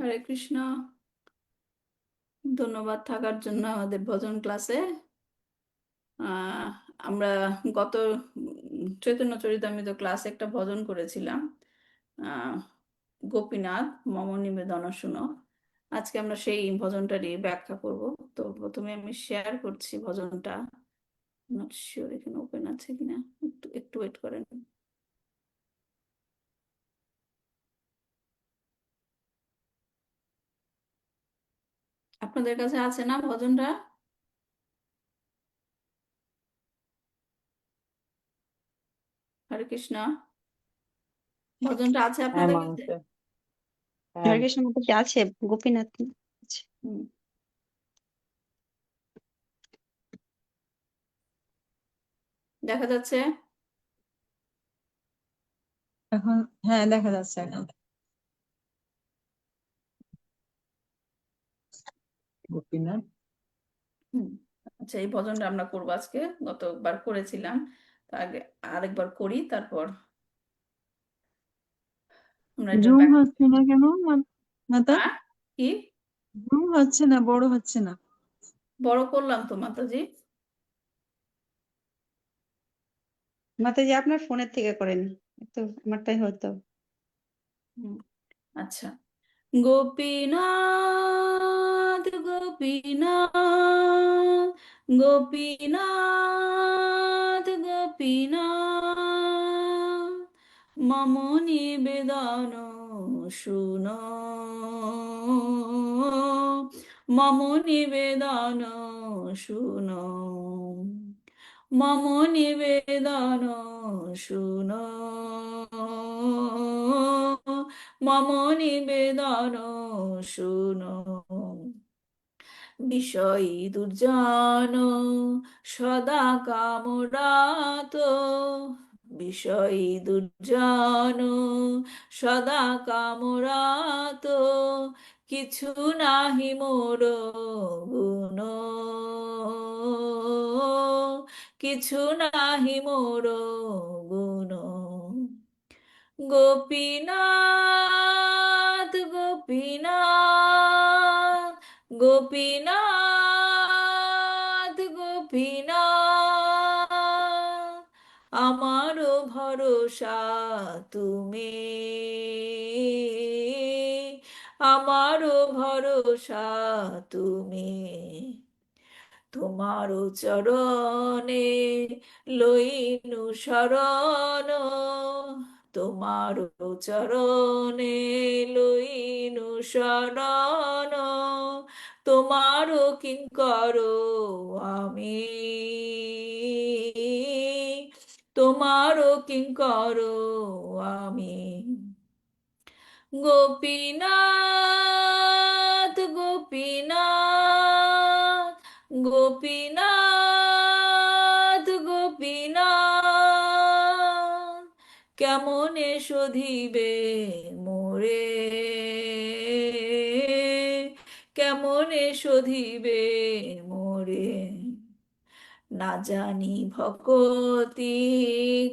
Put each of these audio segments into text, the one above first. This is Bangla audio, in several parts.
হরে কৃষ্ণ। ধন্যবাদ থাকার জন্য আমাদের ভজন ক্লাসে। আহ, আমরা গত চৈতন্য চরিতামৃত ক্লাসে একটা ভজন করেছিলাম, আহ, গোপীনাথ মম নিবেদন শুনো। আজকে আমরা সেই ভজনটারই ব্যাখ্যা করব। তো প্রথমে আমি শেয়ার করছি ভজনটা। নট শিওর এখানে ওপেন আছে কিনা, একটু একটু ওয়েট করেন। আপনাদের কাছে আছে না ভজনটা? হরে কৃষ্ণ। ভজনটা আছে হ্যাঁ আপনাদের কাছে? মানছে। হ্যাঁ। হরে কৃষ্ণ মাতাজি আছে, গোপীনাথ আছে। হুম, দেখা যাচ্ছে? এখন হ্যাঁ দেখা যাচ্ছে এখন। গোপীনাথ। হুম। আচ্ছা, এই ভজনটা আমরা করবো আজকে। গতবার করেছিলাম, তার আগে আরেকবার করি, তারপর আমরা এটা জুম ব্যাক। হচ্ছে না কেন মাতা? হ্যাঁ, কি? জুম হচ্ছে না, বড় হচ্ছে না। বড় করলাম তো মাতাজি। মাতাজি আপনার ফোনের থেকে করেন, তো আমারটাই হয়তো। হুম, আচ্ছা। গোপীনাথ গোপীনাথ গোপীনাথ গোপীনাথ মম নিবেদন শুনো, মম নিবেদন শুনো, মম নিবেদন শুনো, মম নিবেদন শুনো। বিষয়ী দুর্জন সদা কামরাত, বিষয়ী দুর্জন সদা কামরাত, কিছু নাহি মোর গুণ, কিছু নাহি মোর গুণ। গোপীনাথ গোপীনাথ গোপীনাথ গোপীনাথ আমারও ভরসা তুমি, আমারও ভরসা তুমি। তোমারও চরণে লইনু শরণ, তোমারও চরণে লইনু শরণ, তোমারও কিঙ্কর আমি, তোমারও কিঙ্কর আমি। গোপীনাথ গোপীনাথ গোপীনাথ গোপীনাথ কেমনে শোধিবে মোরে, কেমনে শোধিবে মোরে। না জানি ভকতি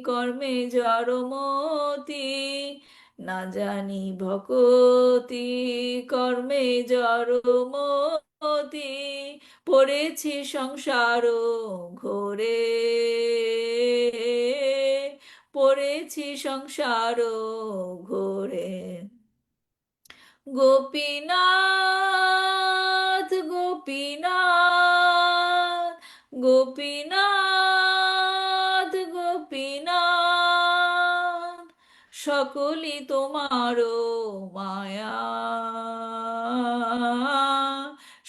কর্মে জড়মতি, না জানি ভকতি কর্মে জড়মতি, পড়েছি সংসার ঘোরে, পড়েছি সংসার ঘোরে। গোপীনাথ গোপীনাথ গোপীনাথ গোপীনাথ সকলই তোমারও মায়া,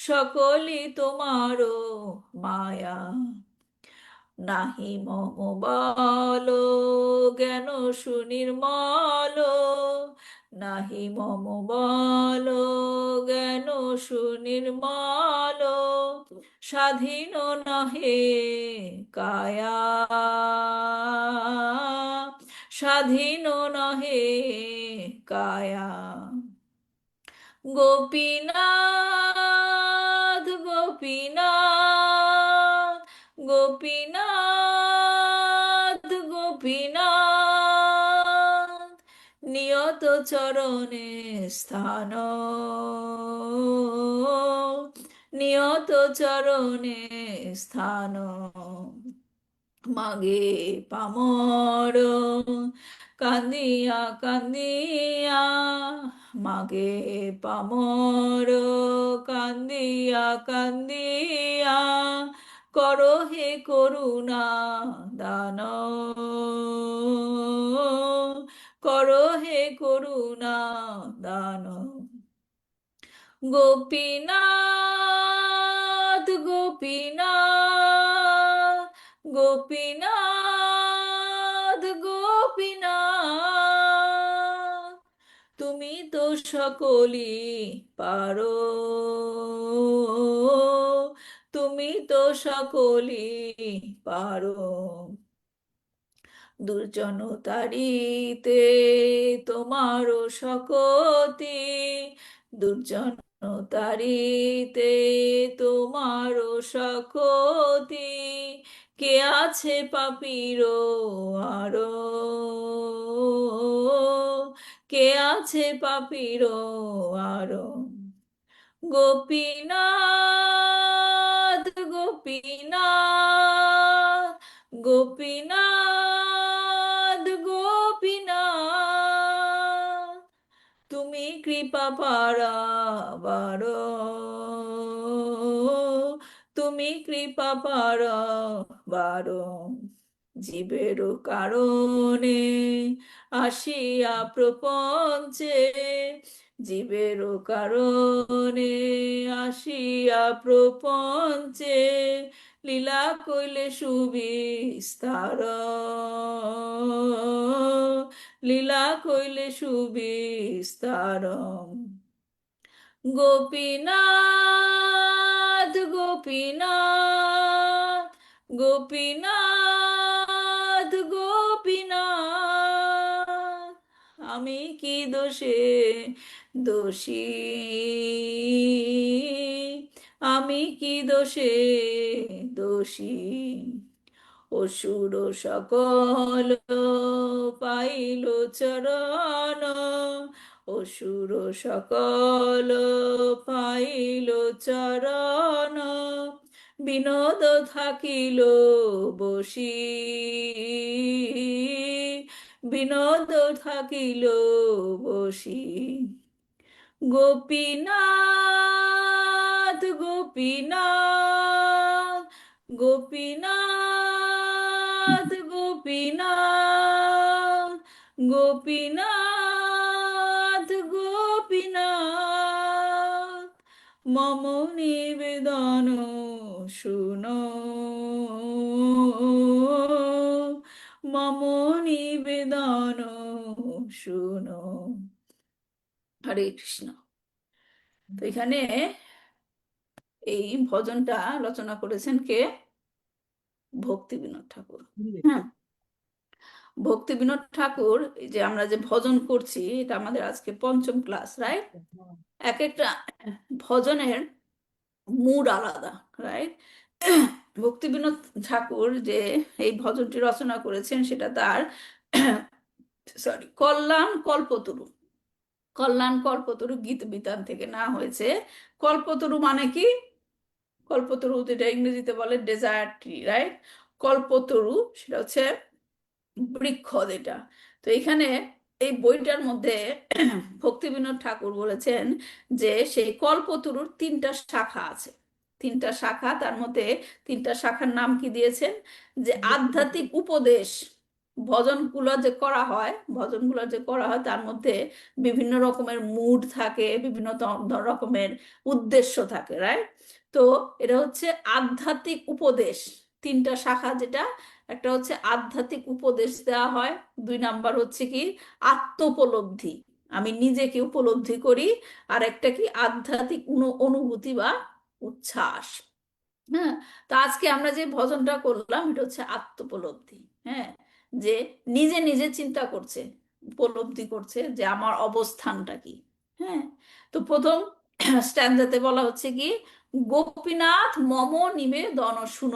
সকলই তোমারও মায়া। নাহি মম বল জ্ঞান সুনির্মল, নাহি মম বল জ্ঞান সুনির্মল, স্বাধীন নহে কায়া, স্বাধীন নহে কায়া। গোপীনাথ গোপীনাথ গোপীনাথ গোপীনাথ নিয়ত চরণে স্থান, নিয়ত চরণে স্থান, মাগে পামর কান্দিয়া কান্দিয়া, মাগে পামর কান্দিয়া কান্দিয়া, করো হে করুণা দান, করো হে করুণা দান। গোপীনাথ গোপীনাথ গোপীনাথ গোপীনাথ, তুমি তো সকলই পারো, তুমি তো সকলই পারো। দুর্জন তারিতে তোমারও শকতি, দুর্জন তারিতে তোমারও শকতি, কে আছে পাপিরো আরো, কে আছে পাপিরো আরো। গোপীনাথ গোপীনাথ গোপীনাথ গোপীনাথ, তুমি কৃপা পারাবার, তুমি কৃপা পারাবার। জীবের কারণে আসিয়া প্রপঞ্চে, জীবের কারণে আসিয়া প্রপঞ্চে, লীলা কইলে সুবিস্তার, লীলা কইলে সুবিস্তার। গোপীনাথ গোপীনাথ গোপীনাথ গোপীনাথ, আমি কি দোষে দোষী, আমি কি দোষে দোষী। অসুর সকল পাইল চরণ, অসুর সকল পাইল চরণ, বিনোদ থাকিল বসি, বিনোদ থাকিল বসি। গোপীনাথ গোপীনাথ গোপীনাথ গোপীনাথ গোপীনাথ গোপীনাথ, মম নিবেদন শুনো, মম নিবেদন শুনো। হরে কৃষ্ণ। তো এখানে এই ভজনটা রচনা করেছেন কে? ভক্তি বিনোদ ঠাকুর। হ্যাঁ, ভক্তি বিনোদ ঠাকুর, এই যে আমরা যে ভজন করছি, এটা আমাদের আজকে পঞ্চম ক্লাস, রাইট? এক একটা ভজনের মুড আলাদা, রাইট? ভক্তি বিনোদ ঠাকুর যে এই ভজনটি রচনা করেছেন, সেটা তার কল্যাণ কল্পতরু, কল্যাণ কল্পতরু গীত বিতান থেকে না হয়েছে। কল্পতরু মানে কি? কল্পতরু যেটা ইংরেজিতে বলে ডেজার্ট ট্রি, রাইট? কল্পতরু সেটা হচ্ছে বৃক্ষ, যেটা। তো এখানে এই বইটার মধ্যে ভক্তি বিনোদ ঠাকুর বলেছেন যে সেই কল্পতরুর তিনটা শাখা আছে, তিনটা শাখা। তার মধ্যে তিনটা শাখার নাম কি দিয়েছেন? যে আধ্যাত্মিক উপদেশ, ভজনগুলো যে করা হয়, ভজনগুলো যে করা হয় তার মধ্যে বিভিন্ন রকমের মুড থাকে, বিভিন্ন রকমের উদ্দেশ্য থাকে, রাইট? তো এটা হচ্ছে আধ্যাত্মিক উপদেশ, তিনটা শাখা, যেটা একটা হচ্ছে আধ্যাত্মিক উপদেশ দেওয়া হয়, দুই নাম্বার হচ্ছে কি আত্মোপলব্ধি, আমি নিজেকে উপলব্ধি করি, আর একটা কি আধ্যাত্মিক অনুভূতি বা উচ্ছ্বাস। হ্যাঁ, তো আজকে আমরা যে ভজনটা করলাম এটা হচ্ছে আত্মোপলব্ধি। হ্যাঁ, যে নিজে নিজে চিন্তা করছে, উপলব্ধি করছে যে আমার অবস্থানটা কি। হ্যাঁ, তো প্রথম স্ট্যান্জাতে বলা হচ্ছে কি, গোপীনাথ মম নিবেদন শুন,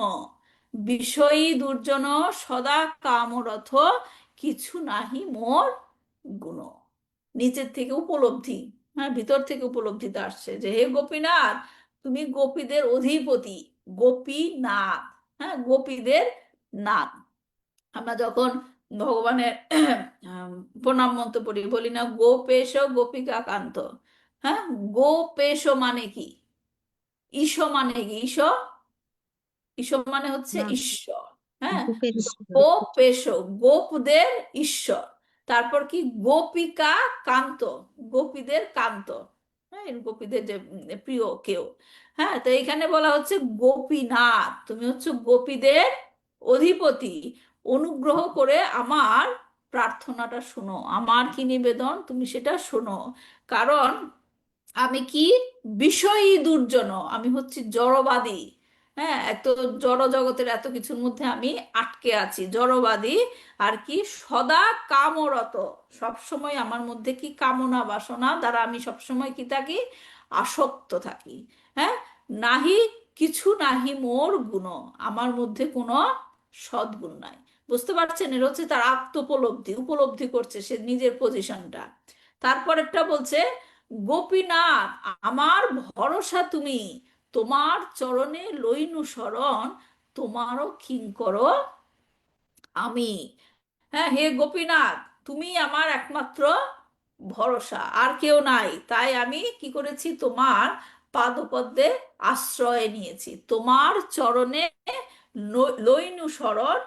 বিষয়ী দুর্জন সদা কামরথ, কিছু নাহি মোর গুণ। নিচের থেকে উপলব্ধি, হ্যাঁ, ভিতর থেকে উপলব্ধিতে আসছে যে হে গোপীনাথ, তুমি গোপীদের অধিপতি, গোপীনাথ, হ্যাঁ, গোপীদের নাথ। আমরা যখন ভগবানের প্রণাম মন্ত্র পড়ি, বলি না গোপেশ গোপিকা কান্ত, হ্যাঁ, গোপেশ মানে কি? ঈশ মানে কি? ঈশ, ঈশ মানে হচ্ছে না, ঈশ্বর, হ্যাঁ। গোপের গোপেশ, গোপদের ঈশ্বর। তারপর কি? গোপিকা কান্ত, গোপীদের কান্ত, হ্যাঁ, এই গোপীদের যে প্রিয় কেউ, হ্যাঁ। তো এখানে বলা হচ্ছে গোপীনাথ, তুমি হচ্ছে গোপীদের অধিপতি, অনুগ্রহ করে আমার প্রার্থনাটা শোনো, আমার কি নিবেদন তুমি সেটা শোনো। কারণ আমি কি? বিষয়ী দুর্জন, আমি হচ্ছি জড়বাদী, হ্যাঁ, এত জড় জগতের এত কিছুর মধ্যে আমি আটকে আছি, জড়বাদী। আর কি? সদা কামরত, সব সময় আমার মধ্যে কি কামনা বাসনা দ্বারা আমি সব সময় কি থাকি? আসক্ত থাকি, হ্যাঁ। নাহি কিছু নাহি মোর গুণ, আমার মধ্যে কোনো সদ্গুণ নাই। বুঝতে পারছেন? এটা হচ্ছে তার আত্মোপলব্ধি, উপলব্ধি করছে সে নিজের পজিশনটা। তারপরেরটা বলছে গোপীনাথ, আমার ভরসা তুমি, তোমার চরণে লইনু শরণ, তোমারও কিঙ্কর আমি। হ্যাঁ, হে গোপীনাথ, তুমি আমার একমাত্র ভরসা, আর কেউ নাই। তাই আমি কি করেছি? তোমার পাদপদ্মে আশ্রয় নিয়েছি, তোমার চরণে লইনু শরণ,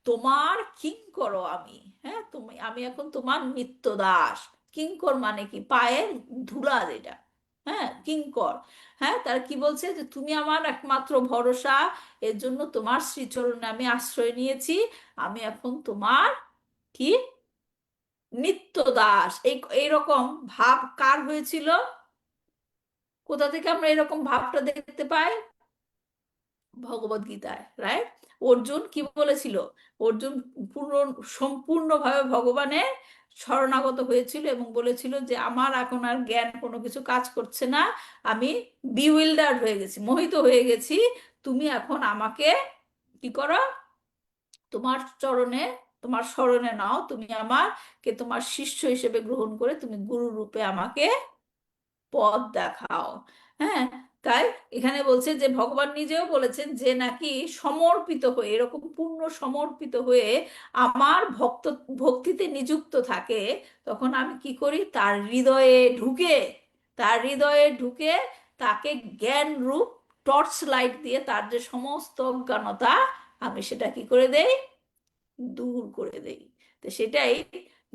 তোমার কিঙ্কর আমি। হ্যাঁ, তুমি, আমি এখন তোমার নিত্য দাস। কিঙ্কর মানে কি? পায়ের ধুলা যেটা, হ্যাঁ, কিঙ্কর। হ্যাঁ, তার কি বলছে? যে তুমি আমার একমাত্র ভরসা, এর জন্য তোমার শ্রীচরণে আমি আশ্রয় নিয়েছি। আমি এখন তোমার কি? নিত্য দাস। এইরকম ভাব কার হয়েছিল? কোথা থেকে আমরা এরকম ভাবটা দেখতে পাই? ভগবদ গীতায়, রাইট? অর্জুন কি বলেছিল? অর্জুন পূর্ণ সম্পূর্ণভাবে ভগবানের শরণাগত হয়েছিল এবং বলেছিল যে আমার এখন আর জ্ঞান কোনো কিছু কাজ করছে না, আমি বিউইল্ডার্ড হয়ে গেছি, মোহিত হয়ে গেছি। তুমি এখন আমাকে কি করো? তোমার চরণে, তোমার শরণে নাও, তুমি আমাকে তোমার শিষ্য হিসেবে গ্রহণ করে তুমি গুরু রূপে আমাকে পথ দেখাও। হ্যাঁ, তাই এখানে বলছে যে ভগবান নিজেও বলেছেন যে নাকি সমর্পিত হয়ে, এরকম পূর্ণ সমর্পিত হয়ে আমার ভক্তিতে নিযুক্ত থাকে, তখন আমি কি করি? তার হৃদয়ে ঢুকে, তার হৃদয়ে ঢুকে তাকে জ্ঞান রূপ টর্চ লাইট দিয়ে তার যে সমস্ত অজ্ঞানতা, আমি সেটা কি করে দেই? দূর করে দেই। তো সেটাই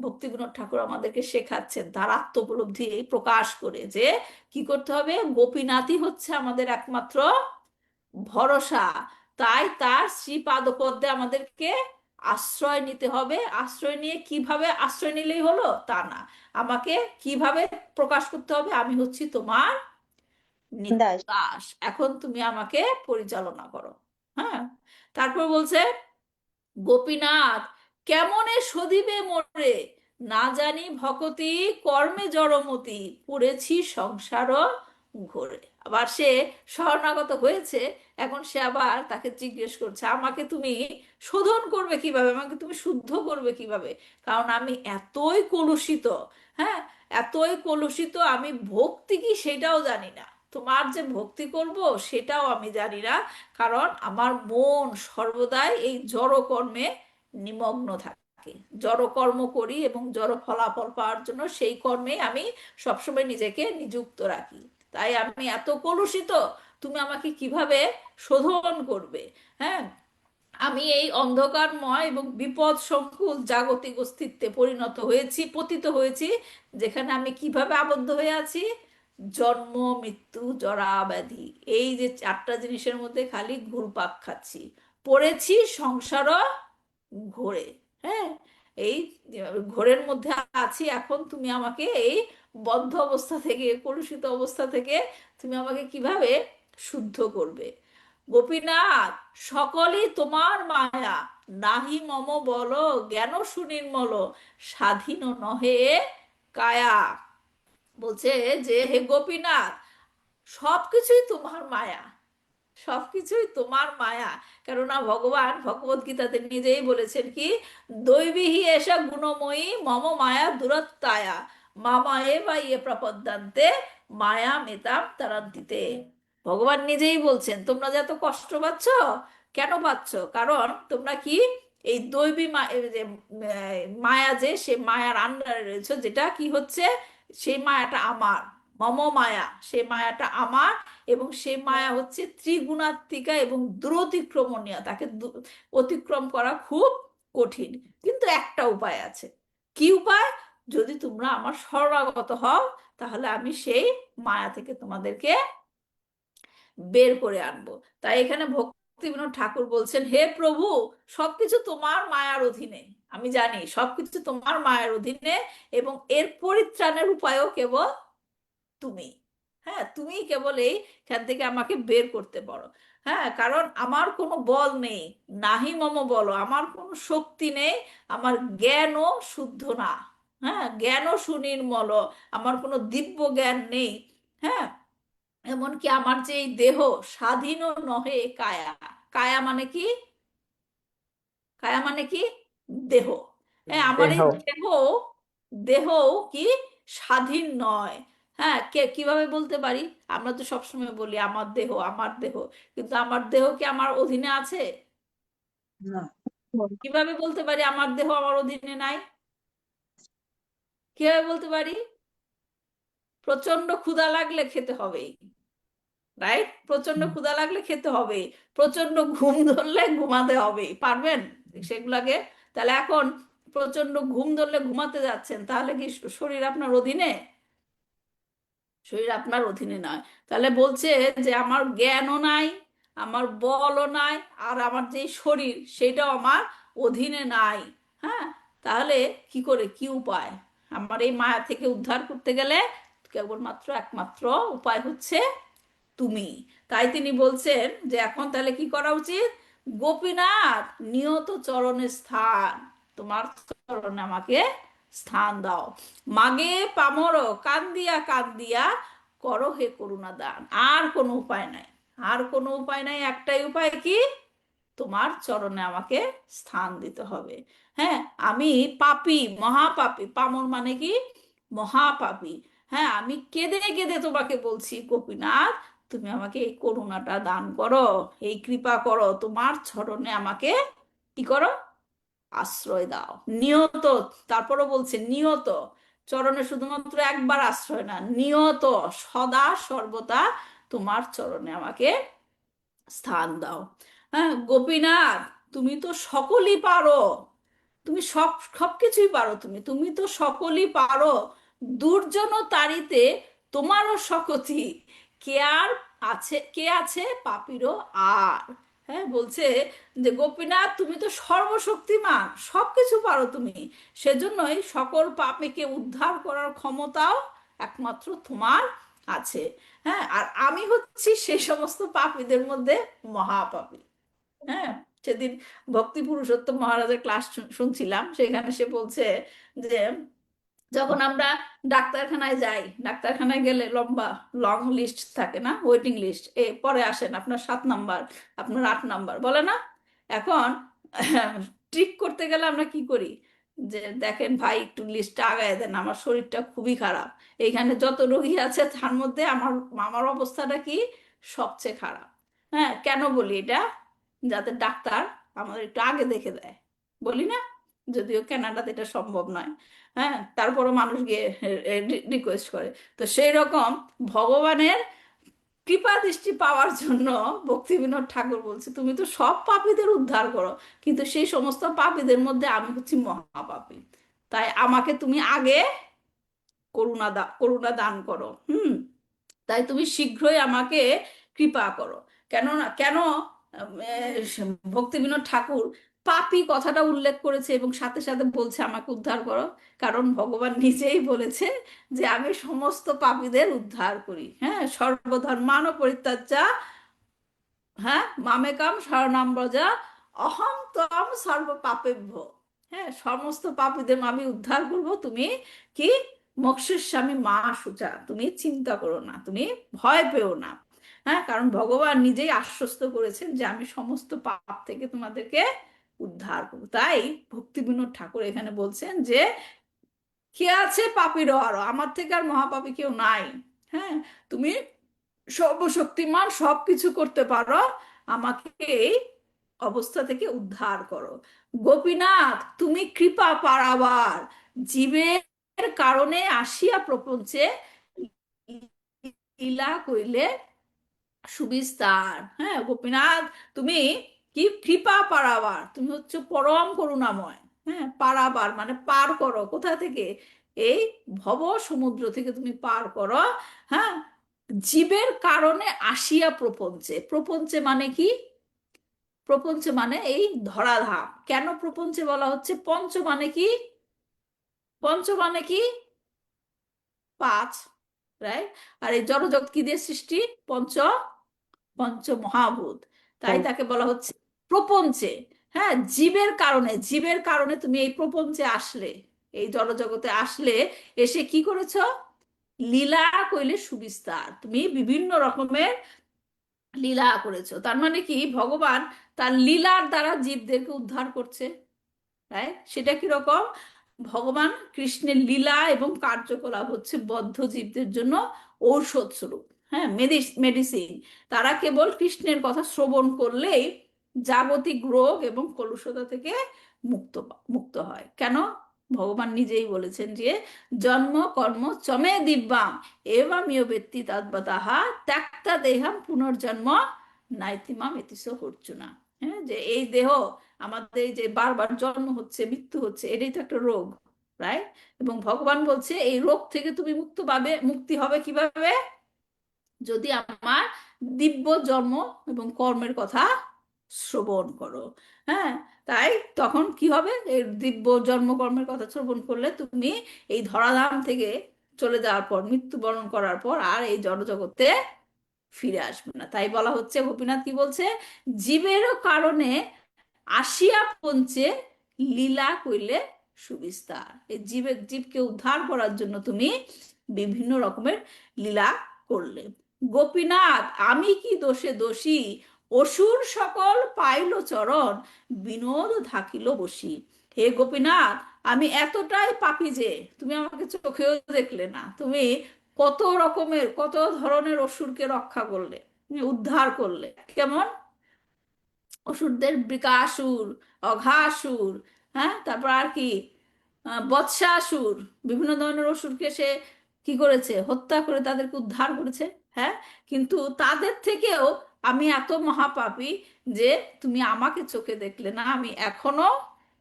ভক্তিবিনোদ ঠাকুর আমাদেরকে শেখাচ্ছেন, তার আত্মোপলব্ধি প্রকাশ করে যে কি করতে হবে? গোপীনাথই হচ্ছে আমাদের একমাত্র ভরসা। তাই তার শ্রীপাদপদ্মে আমাদেরকে আশ্রয় নিতে হবে। আশ্রয় নিয়ে কিভাবে? আশ্রয় নিলেই হলো তা না, আমাকে কিভাবে প্রকাশ করতে হবে? আমি হচ্ছি তোমার নিত্য দাস। দাস, এখন তুমি আমাকে পরিচালনা করো। হ্যাঁ, তারপর বলছে গোপীনাথ, কেমনে সদিবে মোরে, না জানি ভকতি কর্মে জড়মতি, পড়েছি সংসার ঘোরে। আবার সে শরণাগত হয়েছে, এখন সে আবার তাকে জিজ্ঞেস করছে আমাকে তুমি শোধন করবে কিভাবে, আমাকে তুমি শুদ্ধ করবে কিভাবে? কারণ আমি এতই কলুষিত, হ্যাঁ, এতই কলুষিত, আমি ভক্তি কি সেটাও জানি না, তোমার যে ভক্তি করব সেটাও আমি জানি না। কারণ আমার মন সর্বদাই এই জড় কর্মে নিমগ্ন থাকে, জড় কর্ম করি এবং জড় ফলাফল পাওয়ার জন্য সেই কর্মে আমি সবসময় নিজেকে নিযুক্ত রাখি। তাই আমি এত কলুষিত, তুমি আমাকে কিভাবে শোধন করবে? হ্যাঁ, আমি এই অন্ধকারময় এবং বিপদ সংকুল জাগতিক অস্তিত্বে পরিণত হয়েছি, পতিত হয়েছি, যেখানে আমি কিভাবে আবদ্ধ হয়ে আছি? জন্ম, মৃত্যু, জরা, ব্যাধি, এই যে চারটা জিনিসের মধ্যে খালি ঘুরপাক খাচ্ছি, পড়েছি সংসার ঘোরে। হ্যাঁ, এই ঘোরের মধ্যে আছি। এখন তুমি আমাকে এই বদ্ধ অবস্থা থেকে, কলুষিত অবস্থা থেকে তুমি আমাকে কিভাবে শুদ্ধ করবে? গোপীনাথ, সকলই তোমার মায়া, নাহি মম বল, জ্ঞান সুনির্মল, স্বাধীন নহে কায়া। বলছে যে হে গোপীনাথ, সবকিছুই তোমার মায়া, সবকিছুই তোমার মায়া। কেননা ভগবান ভগবদ গীতাতে নিজেই বলেছেন কি? দৈবীহি এসা গুণময়ী মম মায়া দুরত্বায়া, মামা এ বা ইয়ে প্রপদ্যান্তে মায়া মেতাম তারান্তিতে। ভগবান নিজেই বলছেন তোমরা যে এত কষ্ট পাচ্ছ, কেন পাচ্ছ? কারণ তোমরা কি এই দৈবী এই যে মায়া, যে সে মায়ার আন্ডারে রয়েছে, যেটা কি হচ্ছে, সেই মায়াটা আমার, মম মায়া, সেই মায়াটা আমার। এবং সেই মায়া হচ্ছে ত্রিগুণাত্মিকা এবং দুরতিক্রমণীয়, তাকে অতিক্রম করা খুব কঠিন। কিন্তু একটা উপায় আছে। কি উপায়? যদি তোমরা আমার শরণাগত হও, তাহলে আমি সেই মায়া থেকে তোমাদেরকে বের করে আনবো। তাই এখানে ভক্তিবিনোদ ঠাকুর বলছেন, হে প্রভু, সবকিছু তোমার মায়ার অধীনে, আমি জানি সবকিছু তোমার মায়ার অধীনে, এবং এর পরিত্রাণের উপায়ও কেবল তুমি। হ্যাঁ, তুমি কেবল এইখান থেকে আমাকে বের করতে পারো। হ্যাঁ, কারণ আমার কোনো বল নেই, নাহি মম বল, আমার কোনো শক্তি নেই, আমার জ্ঞানও শুদ্ধ না। হ্যাঁ, জ্ঞানও সুনির্মল, আমার কোনো দিব্য জ্ঞান নেই। হ্যাঁ, এমনকি আমার যে এই দেহ, স্বাধীনও নহে কায়া। কায়া মানে কি? কায়া মানে কি? দেহ। হ্যাঁ, আমার এই দেহ। দেহ, দেহ কি স্বাধীন নয়? হ্যাঁ, কিভাবে বলতে পারি? আমরা তো সবসময় বলি আমার দেহ, আমার দেহ, কিন্তু আমার দেহ কি আমার অধীনে আছে? না। কিভাবে বলতে পারি আমার দেহ আমার অধীনে নাই? কিভাবে বলতে পারি? প্রচন্ড ক্ষুধা লাগলে খেতে হবে, রাইট? প্রচন্ড ক্ষুধা লাগলে খেতে হবে, প্রচন্ড ঘুম ধরলে ঘুমাতে হবে, পারবেন সেগুলাকে? তাহলে এখন প্রচন্ড ঘুম ধরলে ঘুমাতে যাচ্ছেন, তাহলে কি শরীর আপনার অধীনে? শরীর আপনার অধীনে নয়। তাহলে বলছে যে আমার জ্ঞানও নাই, আমার বলও নাই, আর আমার যে শরীর সেটাও আমার অধীনে নাই। হ্যাঁ, তাহলে কি করে, কি উপায়? আমার এই মায়া থেকে উদ্ধার করতে গেলে কেবলমাত্র একমাত্র উপায় হচ্ছে তুমি। তাই তিনি বলছেন যে এখন তাহলে কি করা উচিত? গোপীনাথ, নিয়ত চরণে স্থান, তোমার চরণে আমাকে স্থান দাও। মাগে পামর, কান্দিয়া কান্দিয়া করো হে করুণা দান। আর কোনো উপায় নাই, আর কোনো উপায় নাই, একটাই উপায়, কি? তোমার চরণে আমাকে স্থান দিতে হবে। হ্যাঁ, আমি পাপী, মহাপাপী। পামর মানে কি? মহাপাপী। হ্যাঁ, আমি কেঁদে কেঁদে তোমাকে বলছি, গোপীনাথ, তুমি আমাকে এই করুণাটা দান করো, এই কৃপা করো, তোমার চরণে আমাকে কি করো? আশ্রয় দাও নিয়ত। তারপরও বলছে নিয়ত, চরণে শুধুমাত্র একবার আশ্রয় না, নিয়ত, সদা সর্বদা তোমার চরণে আমাকে স্থান দাও। হ্যাঁ, গোপীনাথ, তুমি তো সকলই পারো, তুমি সবকিছুই পারো, তুমি তুমি তো সকলই পারো, দুর্জন তারিতে তোমারও শকতি, কে আর আছে, কে আছে পাপিরও আর? হ্যাঁ, বলছে যে গোপীনাথ, তুমি তো সর্বশক্তিমান, সবকিছু পারো তুমি, সেজন্যই সকল পাপীকে উদ্ধার করার ক্ষমতাও একমাত্র তোমার আছে। হ্যাঁ, আর আমি হচ্ছি সেই সমস্ত পাপীদের মধ্যে মহাপাপী। হ্যাঁ, সেদিন ভক্তি পুরুষোত্তম মহারাজের ক্লাস শুনছিলাম, সেখানে সে বলছে যে যখন আমরা ডাক্তারখানায় যাই, ডাক্তারখানায় গেলে লম্বা লং লিস্ট থাকে না, ওয়েটিং লিস্ট, পরে আসেন আপনার 7 নাম্বার, আপনার 8 নাম্বার, বলে না? এখন ট্রিক করতে গেলে আমরা কি করি? যে দেখেন ভাই, একটু লিস্টটা আগায় দেন, আমার শরীরটা খুবই খারাপ, এইখানে যত রোগী আছে তার মধ্যে আমার আমার অবস্থাটা কি সবচেয়ে খারাপ। হ্যাঁ, কেন বলি এটা? যাতে ডাক্তার আমাদের একটু আগে দেখে দেয়, বলি না? যদিও কানাডাতে এটা সম্ভব নয়। হ্যাঁ, তারপরও মানুষ গিয়ে রিকোয়েস্ট করে। তো সেই রকম ভগবানের কৃপা দৃষ্টি পাওয়ার জন্য ভক্তিবিনোদ ঠাকুর বলছে তুমি তো সব পাপীদের উদ্ধার করো, কিন্তু সেই সমস্ত পাপীদের মধ্যে আমি হচ্ছি মহাপাপী। তাই আমাকে তুমি আগে করুণা দান করো। তাই তুমি শীঘ্রই আমাকে কৃপা করো। কেন ভক্তিবিনোদ ঠাকুর পাপী কথাটা উল্লেখ করেছে এবং সাথে সাথে বলছে আমাকে উদ্ধার করো? কারণ ভগবান নিজেই বলেছে যে আমি সমস্ত পাপীদের উদ্ধার করি। হ্যাঁ, সর্বধর্মান পরিত্যাজ্যা, হ্যাঁ, মামেকাম শরণাম ব্রজা, অহং ত্বম সর্ব পাপেভ্য। হ্যাঁ, সমস্ত পাপীদের আমি উদ্ধার করব, তুমি কি মোক্ষেস্বামী মা শুচা, তুমি চিন্তা করো না, তুমি ভয় পেও না। হ্যাঁ, কারণ ভগবান নিজেই আশ্বস্ত করেছেন যে আমি সমস্ত পাপ থেকে তোমাদেরকে উদ্ধার করব। তাই ভক্তিবিনোদ ঠাকুর এখানে বলছেন যে কে আছে পাপীরও আরো, আমার থেকে আর মহাপাপী কেউ নাই। হ্যাঁ, তুমি সর্বশক্তিমান, সবকিছু করতে পারো, আমাকে এই অবস্থা থেকে উদ্ধার করো। গোপীনাথ, তুমি কৃপা পারাবার, জীবের কারণে আসিয়া প্রপঞ্চে লীলা কইলে সুবিস্তার। হ্যাঁ গোপীনাথ, তুমি কি কৃপা পারাবার, তুমি হচ্ছে পরম করুণাময়। হ্যাঁ, পারাবার মানে পার করো, কোথা থেকে? এই ভব সমুদ্র থেকে তুমি পার করো। হ্যাঁ, জীবের কারণে আসিয়া প্রপঞ্চে, প্রপঞ্চে মানে কি? প্রপঞ্চে মানে এই ধরাধাম। কেন প্রপঞ্চে বলা হচ্ছে? পঞ্চ মানে কি? পঞ্চ মানে কি? পাঁচ, রাইট? আর এই জড়জগৎ কি দিয়ে সৃষ্টি? পঞ্চ, পঞ্চ মহাভূত। তাই তাকে বলা হচ্ছে প্রপঞ্চে। হ্যাঁ, জীবের কারণে, জীবের কারণে তুমি এই প্রপঞ্চে আসলে, এই জড়জগতে আসলে, এসে কি করেছ? লীলা কইলে সুবিস্তার, তুমি বিভিন্ন রকমের লীলা করেছো। তার মানে কি, ভগবান তার লীলার দ্বারা জীবদেরকে উদ্ধার করছে। রাইট? সেটা কি রকম? ভগবান কৃষ্ণের লীলা এবং কার্যকলাপ হচ্ছে বদ্ধ জীবদের জন্য ঔষধ স্বরূপ। হ্যাঁ, মেডিসিন। তারা কেবল কৃষ্ণের কথা শ্রবণ করলেই জাগতিক রোগ এবং কলুষতা থেকে মুক্ত মুক্ত হয়। কেন? ভগবান নিজেই বলেছেন যে জন্ম কর্ম চমে দিব্যাম এবং ইয় ব্যক্তি তদ্বতাহা ত্যক্তা দেহম পুনর্জন্ম নাইতিমাম এতিস অর্জুনা। হ্যাঁ, যে এই দেহ, আমাদের এই যে বারবার জন্ম হচ্ছে, মৃত্যু হচ্ছে, এটাই তো একটা রোগ, রাইট? এবং ভগবান বলছে এই রোগ থেকে তুমি মুক্ত পাবে, মুক্তি হবে কিভাবে? যদি আমার দিব্য জন্ম এবং কর্মের কথা শ্রবণ করো। হ্যাঁ, তাই তখন কি হবে? এই দিব্য জন্ম কর্মের কথা শ্রবণ করলে তুমি এই ধরাধাম থেকে চলে যাওয়ার পর, মৃত্যুবরণ করার পর আর এই জড়জগতে ফিরে আসবে না। তাই বলা হচ্ছে, গোপীনাথ কি বলছে? জীবেরও কারণে আসিয়া পঞ্চে লীলা কইলে সুবিস্তার। এই জীবের, জীবকে উদ্ধার করার জন্য তুমি বিভিন্ন রকমের লীলা করলে। গোপীনাথ, আমি কি দোষে দোষী, অসুর সকল পাইল চরণ, বিনোদ থাকিল বসি। হে গোপীনাথ, আমি এতটাই পাপী যে তুমি আমাকে চোখেও দেখলে না। তুমি কত রকমের, কত ধরনের অসুরকে রক্ষা করলে, উদ্ধার করলে। কেমন? অসুরদের বৃকাসুর, অঘাসুর, হ্যাঁ, তারপর আর কি, বৎসাসুর, বিভিন্ন ধরনের অসুরকে সে কি করেছে? হত্যা করে তাদেরকে উদ্ধার করেছে। হ্যাঁ, কিন্তু তাদের থেকেও আমি এত মহাপাপী যে তুমি আমাকে চোখে দেখলে না। আমি এখনো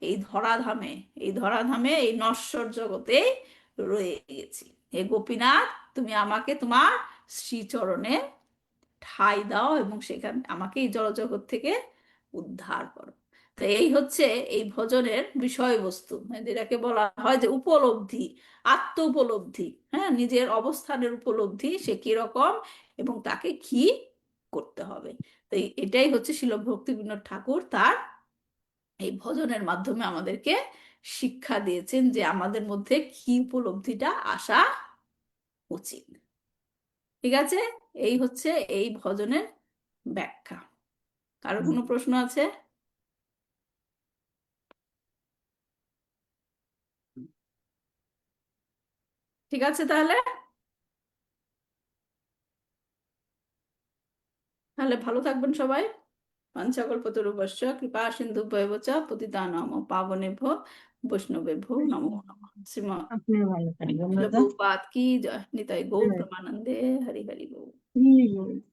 এই ধরাধামে, এই ধরাধামে, এই নশ্বর জগতে রয়ে গেছি। হে গোপীনাথ, তুমি আমাকে তোমার শ্রীচরণে ঠাঁই দাও এবং সেখানে আমাকে এই জড়জগৎ থেকে উদ্ধার করো। তো এই হচ্ছে এই ভজনের বিষয়বস্তু, যেটাকে বলা হয় যে উপলব্ধি, আত্ম উপলব্ধি। হ্যাঁ, নিজের অবস্থানের উপলব্ধি, সে কি রকম এবং তাকে কি করতে হবে। তো এটাই হচ্ছে শিল ভক্তিবিনোদ ঠাকুর তার এই ভজনের মাধ্যমে আমাদেরকে শিক্ষা দিয়েছেন, যে আমাদের মধ্যে কি উপলব্ধিটা আসা উচিত। ঠিক আছে? এই হচ্ছে এই ভজনের ব্যাখ্যা। কারো কোনো প্রশ্ন আছে? ঠিক আছে, তাহলে তাহলে ভালো থাকবেন সবাই। পাঞ্চাকল্পতরুভ্যশ্চ কৃপা সিন্ধুভ্যেব চ পতিতানাং পাবনেভ্যো বৈষ্ণবেভ্যো নমো নমঃ। শ্রীমৎ আপনিও ভালো থাকবেন শিল দাদা। প্রভুপাদ কি জয়। নিতাই গৌর হ্যাঁ, প্রেমানন্দে। হরি হরি বল। ঠিক আছে।